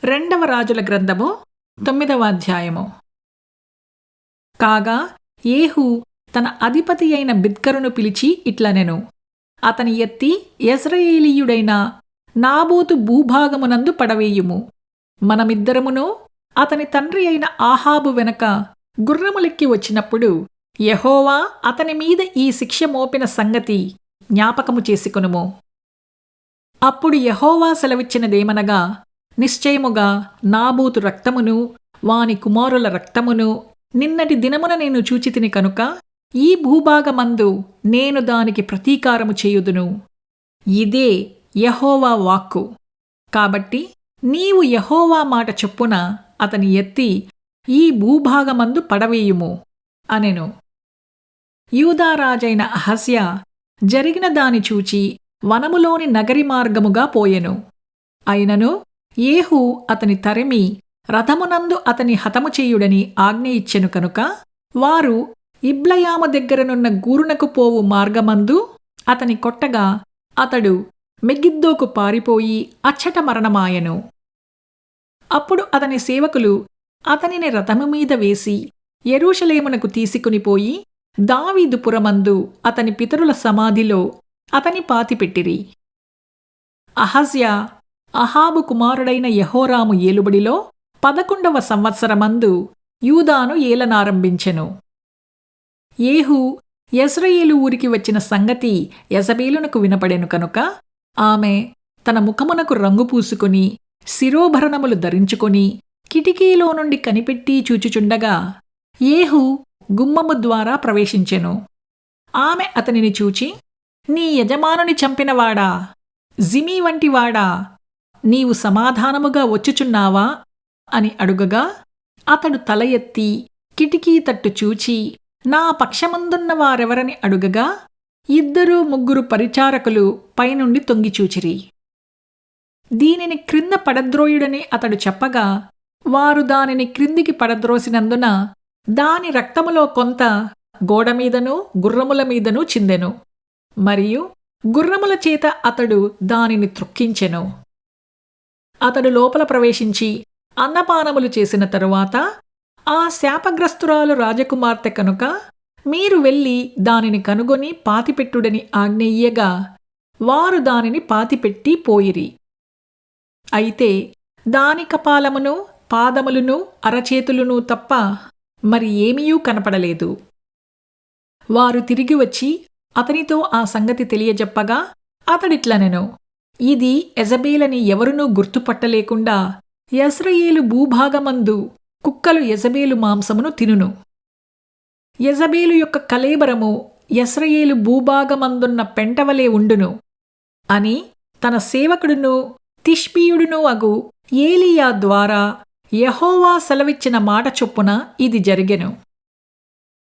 రెండవ రాజుల గ్రంథము 9వ అధ్యాయము. కాగా ఏహు తన అధిపతి అయిన బిద్కరును పిలిచి ఇట్లనెను, అతని ఎత్తి యెజ్రెయేలీయుడైన నాబోతు భూభాగమునందు పడవేయుము. మనమిద్దరమును అతని తండ్రి అయిన ఆహాబు వెనక గుర్రములెక్కి వచ్చినప్పుడు యెహోవా అతని మీద ఈ శిక్ష మోపిన సంగతి జ్ఞాపకము చేసుకొనుము. అప్పుడు యెహోవా సెలవిచ్చినదేమనగా, నిశ్చయముగా నాబోతు రక్తమును వాని కుమారుల రక్తమును నిన్నటి దినమున నేను చూచితిని కనుక ఈ భూభాగమందు నేను దానికి ప్రతీకారము చేయుదును. ఇదే యెహోవా వాక్కు. కాబట్టి నీవు యెహోవా మాట చొప్పున అతని ఎత్తి ఈ భూభాగమందు పడవేయుము అనెను. యూదారాజైన అహజ్యా జరిగిన దాని చూచి వనములోని నగరి మార్గముగా పోయెను. అయినను ఏహు అతని తరిమి రథమునందు అతని హతము చేయుడని ఆజ్ఞ ఇచ్చెను కనుక వారు ఇబ్లయాము దగ్గరనున్న గూరునకు పోవు మార్గమందు అతని కొట్టగా అతడు మెగిద్దోకు పారిపోయి అచ్చట మరణమాయెను. అప్పుడు అతని సేవకులు అతనిని రథము మీద వేసి యెరూషలేమునకు తీసుకునిపోయి దావీదు పురమందు అతని పితరుల సమాధిలో అతని పాతిపెట్టిరి. అహజ్యా అహాబు కుమారుడైన యెహోరాము ఏలుబడిలో 11వ సంవత్సరమందు యూదాను ఏలనారంభించెను. ఏహు యెజ్రెయేలు ఊరికి వచ్చిన సంగతి యెజబేలునకు వినపడెను కనుక ఆమె తన ముఖమునకు రంగు పూసుకుని శిరోభరణములు ధరించుకొని కిటికీలో నుండి కనిపెట్టి చూచుచుండగా ఏహు గుమ్మము ద్వారా ప్రవేశించెను. ఆమె అతనిని చూచి, నీ యజమానుని చంపినవాడా, జిమీ వంటివాడా, నీవు సమాధానముగా వచ్చుచున్నావా అని అడుగగా అతడు తల ఎత్తి కిటికీ తట్టు చూచి నా పక్షమందున్న వారెవరని అడుగగా 2-3 పరిచారకులు పైనుండి తొంగిచూచిరి. దీనిని క్రింద పడద్రోయుడని అతడు చెప్పగా వారు దానిని క్రిందికి పడద్రోసినందున దాని రక్తములో కొంత గోడమీదనూ గుర్రముల మీదనూ చిందెను. మరియు గుర్రముల చేత అతడు దానిని త్రొక్కించెను. అతడు లోపల ప్రవేశించి అన్నపానములు చేసిన తరువాత ఆ శాపగ్రస్తురాలు రాజకుమార్తె కనుక మీరు వెళ్ళి దానిని కనుగొని పాతిపెట్టుడని ఆజ్ఞయియ్యగా వారు దానిని పాతిపెట్టి పోయిరి. అయితే దాని కపాలమును పాదములను అరచేతులను తప్ప మరి ఏమీయూ కనపడలేదు. వారు తిరిగి వచ్చి అతనితో ఆ సంగతి తెలియజెప్పగా అతడిట్లనెను, ఇది యెజబేలని ఎవరునూ గుర్తుపట్టలేకుండా యెజ్రెయేలు భూభాగమందు కుక్కలు యెజబేలు మాంసమును తినును. యెజబేలు యొక్క కళేబరము యెజ్రెయేలు భూభాగమందున్న పెంటవలే ఉండును అని తన సేవకుడును తిష్బీయుడును అగు ఏలీయా ద్వారా యెహోవా సెలవిచ్చిన మాట చొప్పున ఇది జరిగెను.